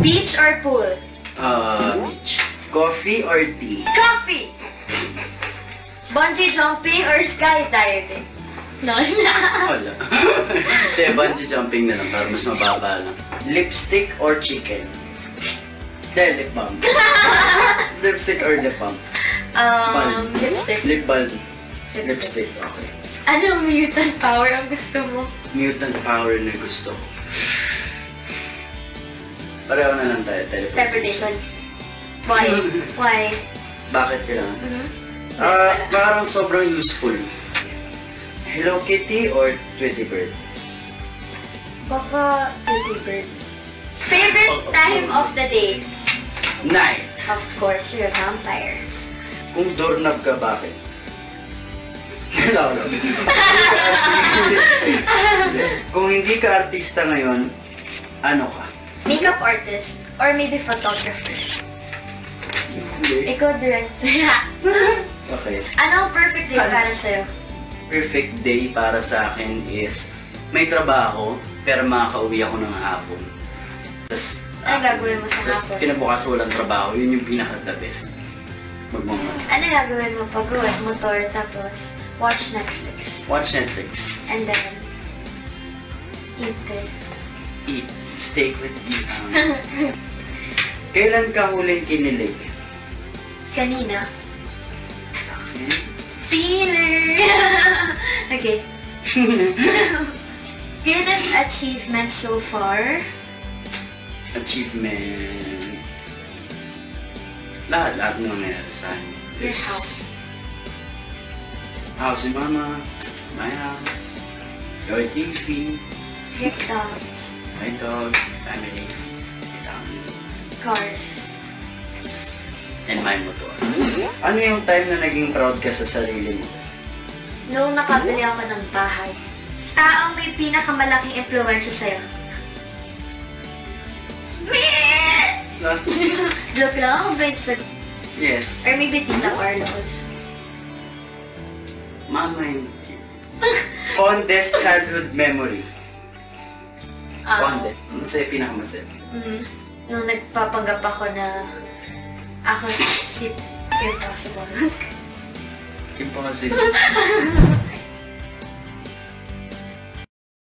Beach or pool? Beach. Coffee or tea? Coffee! Bungee jumping or skydiving? No, Wala. Sige, bungee jumping na lang para mas mababa lang. Lipstick or chicken? Dahil lip balm. Lipstick or lip balm? Balm. Lipstick. Lip balm. Lipstick, okay. Anong mutant power ang gusto mo? Mutant power na gusto ko. Pareho na lang tayo, Teleportation. Why? Why? Bakit kailangan? Parang sobrang useful. Hello Kitty or Tweety Bird? Baka Tweety Bird. Favorite time of the day? Night. Of course, you're a vampire. Kung doorknob ka, bakit? Lalo. Kung hindi ka artista ngayon, ano ka? Makeup artist or maybe photographer. Ikaw director. Okay. Anong perfect day para sa'yo? Perfect day para sa akin is may trabaho, pero makakauwi ako ng hapon. Tapos, Ano gagawin mo sa tapos hapon? kinabukas walang trabaho, yun yung pinaka-the best. Magmamahal. Ano gagawin mo pag uwi? Motor, tapos watch Netflix. Watch Netflix. And then, eat it. Eat. Steak with Ethan. Kailan ka huling kinilig? Kanina. Okay. Feeler! Okay. Greatest achievement so far? Achievement. Lahat na nangyayari sa akin. Your house. House ni Mama. My house. Your TV. Your dogs. My dog. Family. My family. Cars. And my motor. Ano yung time na naging proud ka sa sarili mo? Noong nakabili ako ng bahay. Taong may pinakamalaking impluwensya sa'yo. Joke lang ako ba sa... Yes. Or maybe Tita Carla also. Mama and you. Fondest childhood memory. Fondest. Masaya, pinakamasaya. Nung nagpapanggap ako na ako si Kim Possible. Kim Possible.